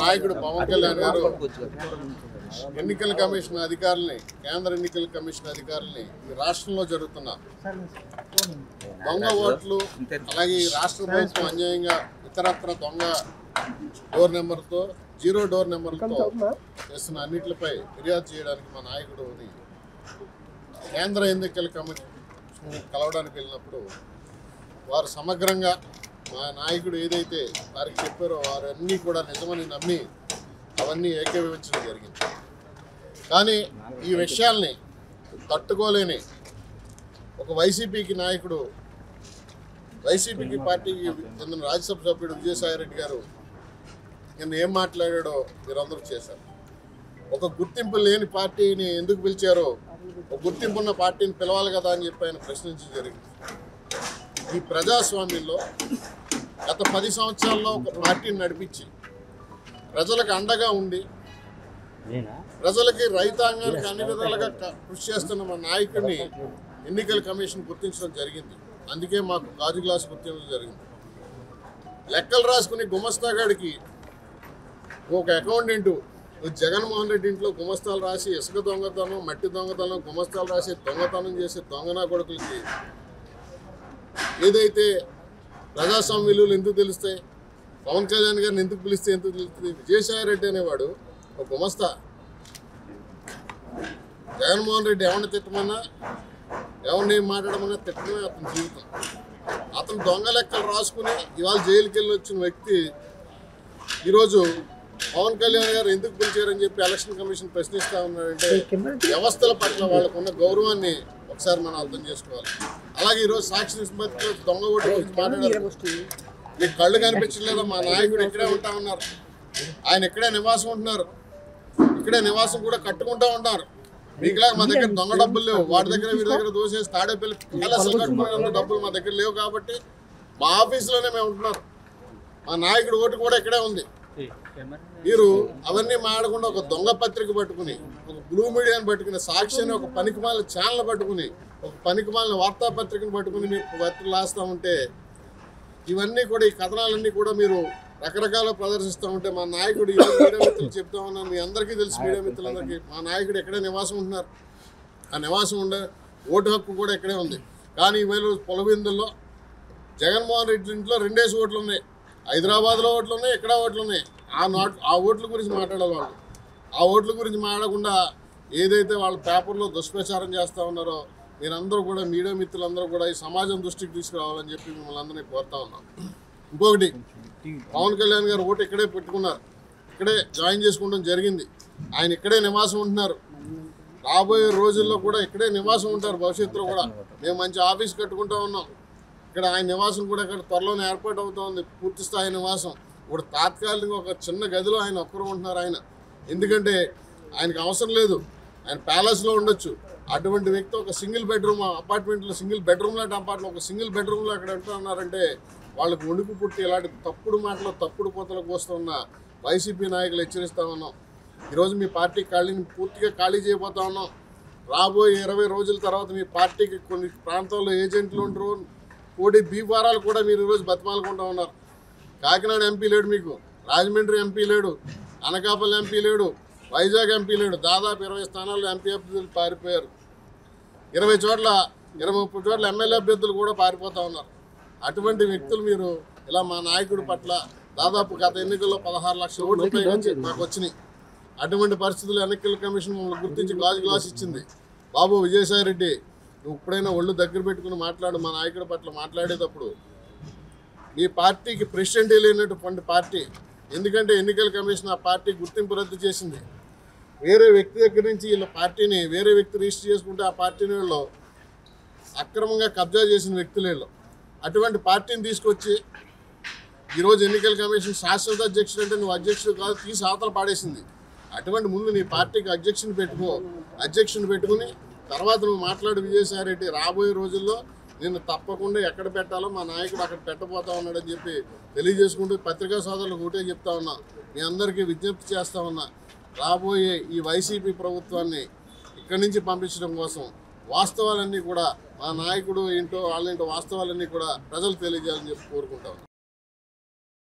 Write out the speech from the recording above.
నాయకుడు పవన్ కళ్యాణ్ గారు ఎన్నికల కమిషన్ అధికారుల్ని, కేంద్ర ఎన్నికల కమిషన్ అధికారుల్ని ఈ రాష్ట్రంలో జరుగుతున్న దొంగ ఓట్లు, అలాగే ఈ రాష్ట్ర ప్రభుత్వం అన్యాయంగా ఇతరత్ర దొంగ డోర్ నెంబర్తో, జీరో డోర్ నెంబర్లతో చేస్తున్న అన్నింటిపై ఫిర్యాదు చేయడానికి మా నాయకుడు కేంద్ర ఎన్నికల కమిషన్ కలవడానికి వెళ్ళినప్పుడు వారు సమగ్రంగా మా నాయకుడు ఏదైతే వారికి చెప్పారో వారన్నీ కూడా నిజమని నమ్మి అవన్నీ ఏకీభవించడం జరిగింది. కానీ ఈ విషయాల్ని తట్టుకోలేని ఒక వైసీపీకి నాయకుడు, వైసీపీకి పార్టీకి చెందిన రాజ్యసభ సభ్యుడు విజయసాయిరెడ్డి గారు నిన్న ఏం మాట్లాడాడో మీరందరూ చేశారు. ఒక గుర్తింపు లేని పార్టీని ఎందుకు పిలిచారో, ఒక గుర్తింపు ఉన్న పార్టీని పిలవాలి కదా అని చెప్పి ఆయన ప్రశ్నించడం జరిగింది. ఈ ప్రజాస్వామ్యంలో గత 10 సంవత్సరాల్లో ఒక పార్టీని నడిపించి ప్రజలకు అండగా ఉండి ప్రజలకి, రైతాంగానికి అన్ని విధాలుగా కృషి చేస్తున్న మా నాయకుడిని ఎన్నికల కమిషన్ గుర్తించడం జరిగింది. అందుకే మాకు గాజు గ్లాసు గుర్తించడం జరిగింది. లెక్కలు రాసుకుని గుమస్తాగాడికి ఒక అకౌంటెంట్ జగన్మోహన్ రెడ్డి ఇంట్లో గుమస్తాలు రాసి ఇసుక దొంగతనం, మట్టి దొంగతనం, గుమస్తాలు రాసి దొంగతనం చేసే దొంగనా కొడుకులకి ఏదైతే ప్రజాస్వామ్య విలువలు ఎందుకు తెలుస్తాయి, పవన్ కళ్యాణ్ గారిని ఎందుకు పిలిస్తే ఎందుకు తెలుస్తుంది? విజయసాయిరెడ్డి అనేవాడు ఒక గుమస్తా. జగన్మోహన్ రెడ్డి ఎవరిని తిట్టమన్నా, ఎవరిని మాట్లాడమన్నా తిట్టడమే అతని జీవితం. అతను దొంగ లెక్కలు రాసుకుని ఇవాళ జైలుకి వెళ్ళి వచ్చిన వ్యక్తి ఈరోజు పవన్ కళ్యాణ్ గారు ఎందుకు పిలిచారని చెప్పి ఎలక్షన్ కమిషన్ ప్రశ్నిస్తూ ఉన్నారంటే వ్యవస్థల పట్ల వాళ్ళకు ఉన్న గౌరవాన్ని ఒకసారి మనం అర్థం చేసుకోవాలి. అలాగే ఈరోజు సాక్షి నిష్పత్తిలో దొంగ ఓటు గురించి మాట్లాడారు. మీకు కళ్ళు కనిపించలేదా? మా నాయకుడు ఇక్కడే ఉంటా ఉన్నారు, ఆయన ఇక్కడే నివాసం ఉంటున్నారు, ఇక్కడే నివాసం కూడా కట్టుకుంటూ ఉంటారు. మీకులాగా మా దగ్గర దొంగ డబ్బులు లేవు. వాటి దగ్గర వీరి దగ్గర దోసేసి తాడేపల్లి ప్యాలెస్లు కట్టుకునే డబ్బులు మా దగ్గర లేవు కాబట్టి మా ఆఫీసులోనే మేము ఉంటున్నారు. మా నాయకుడు ఓటు కూడా ఇక్కడే ఉంది. మీరు అవన్నీ మాడకుండా ఒక దొంగ పత్రిక పట్టుకుని, ఒక బ్లూ మీడియాని పట్టుకుని, సాక్షి అని ఒక పనికిమాలిన ఛానల్ పట్టుకుని, ఒక పనికిమాలిన వార్తాపత్రికను పట్టుకుని మీరు పత్రికలు రాస్తూ ఉంటే, ఇవన్నీ కూడా, ఈ కథనాలన్నీ కూడా మీరు రకరకాల ప్రదర్శిస్తూ ఉంటే మా నాయకుడు ఈరోజు మీడియా మిత్రులు చెప్తా ఉన్నాను, మీ అందరికీ తెలుసు, మీడియా మిత్రులందరికీ మా నాయకుడు ఎక్కడే నివాసం ఉంటున్నారు. ఆ నివాసం ఉండే ఓటు హక్కు కూడా ఇక్కడే ఉంది. కానీ ఈవేళ పొలబిందుల్లో జగన్మోహన్ రెడ్డి ఇంట్లో 2 ఓట్లు ఉన్నాయి, హైదరాబాద్లో ఓట్లు ఉన్నాయి, ఇక్కడ ఓట్లు ఉన్నాయి. ఆ ఓట్ల గురించి మాట్లాడాలి వాళ్ళు. ఆ ఓట్ల గురించి మాట్లాడకుండా ఏదైతే వాళ్ళ పేపర్లో దుష్ప్రచారం చేస్తూ ఉన్నారో మీరందరూ కూడా, మీడియా మిత్రులందరూ కూడా ఈ సమాజం దృష్టికి తీసుకురావాలని చెప్పి మిమ్మల్ని అందరినీ కోరుతా ఉన్నాం. ఇంకొకటి, పవన్ కళ్యాణ్ గారు ఓటు ఇక్కడే పెట్టుకున్నారు, ఇక్కడే జాయిన్ చేసుకోవడం జరిగింది. ఆయన ఇక్కడే నివాసం ఉంటున్నారు. రాబోయే రోజుల్లో కూడా ఇక్కడే నివాసం ఉంటారు. భవిష్యత్తులో కూడా మేము మంచి ఆఫీస్ కట్టుకుంటూ ఉన్నాం. ఇక్కడ ఆయన నివాసం కూడా ఇక్కడ త్వరలోనే ఏర్పాటు అవుతూ ఉంది, పూర్తి స్థాయి నివాసం. ఇప్పుడు తాత్కాలికంగా ఒక చిన్న గదిలో ఆయన ఒక్కరు ఉంటున్నారు ఆయన. ఎందుకంటే ఆయనకు అవసరం లేదు, ఆయన ప్యాలెస్లో ఉండొచ్చు. అటువంటి వ్యక్తి ఒక సింగిల్ బెడ్రూమ్ అపార్ట్మెంట్లో, సింగిల్ బెడ్రూమ్ లాంటి అపార్ట్మెంట్, ఒక సింగిల్ బెడ్రూమ్లో అక్కడ ఉంటున్నారంటే వాళ్ళకు వణుకు పుట్టి ఇలాంటి తప్పుడు మాటలు, తప్పుడు కోతలకు వస్తున్న వైసీపీ నాయకులు హెచ్చరిస్తూ ఉన్నాం. ఈరోజు మీ పార్టీ ఖాళీని పూర్తిగా ఖాళీ చేయబోతా ఉన్నాం. రాబోయే 20 రోజుల తర్వాత మీ పార్టీకి కొన్ని ప్రాంతాల్లో ఏజెంట్లు ఉంటారు, కోడి బీఫారాలు కూడా మీరు ఈరోజు బతిమాలుకుంటూ ఉన్నారు. కాకినాడ ఎంపీ లేడు, మీకు రాజమండ్రి ఎంపీ లేడు, అనకాపల్లి ఎంపీ లేడు, వైజాగ్ ఎంపీ లేడు. దాదాపు 20 స్థానాల్లో ఎంపీ అభ్యర్థులు పారిపోయారు. 20 చోట్ల 20-30 చోట్ల ఎమ్మెల్యే అభ్యర్థులు కూడా పారిపోతూ ఉన్నారు. అటువంటి వ్యక్తులు మీరు ఇలా మా నాయకుడి పట్ల దాదాపు గత ఎన్నికల్లో 16 లక్షల ఓట్లు మాకు వచ్చినాయి. అటువంటి పరిస్థితులు ఎన్నికల కమిషన్ మమ్మల్ని గుర్తించి గాజు గ్లాస్ ఇచ్చింది. బాబు విజయసాయిరెడ్డి, నువ్వు ఇప్పుడైనా ఒళ్ళు దగ్గర పెట్టుకుని మాట్లాడు. మా నాయకుడి పట్ల మాట్లాడేటప్పుడు మీ పార్టీకి ప్రెసిడెంటే లేనటువంటి పార్టీ. ఎందుకంటే ఎన్నికల కమిషన్ ఆ పార్టీ గుర్తింపు రద్దు చేసింది. వేరే వ్యక్తి దగ్గర నుంచి వీళ్ళ పార్టీని వేరే వ్యక్తి రిజిస్టర్ చేసుకుంటే ఆ పార్టీని వీళ్ళు అక్రమంగా కబ్జా చేసిన వ్యక్తులు వీళ్ళు. అటువంటి పార్టీని తీసుకొచ్చి ఈరోజు ఎన్నికల కమిషన్ శాశ్వత అధ్యక్షుడు అంటే నువ్వు అధ్యక్షుడు కాదు, తీసి అవతల పాడేసింది. అటువంటి ముందు నీ పార్టీకి అధ్యక్షుని పెట్టుకో. అధ్యక్షుని పెట్టుకుని తర్వాత నువ్వు మాట్లాడు. విజయసాయిరెడ్డి, రాబోయే రోజుల్లో నిన్ను తప్పకుండా ఎక్కడ పెట్టాలో మా నాయకుడు అక్కడ పెట్టబోతా ఉన్నాడని చెప్పి తెలియజేసుకుంటూ పత్రికా సోదరులకు ఒకటే చెప్తా ఉన్నా, మీ అందరికీ విజ్ఞప్తి చేస్తా ఉన్నా, రాబోయే ఈ వైసీపీ ప్రభుత్వాన్ని ఇక్కడి నుంచి పంపించడం కోసం వాస్తవాలన్నీ కూడా మా నాయకుడు ఏంటో వాళ్ళేంటో వాస్తవాలన్నీ కూడా ప్రజలు తెలియజేయాలని చెప్పి కోరుకుంటాం.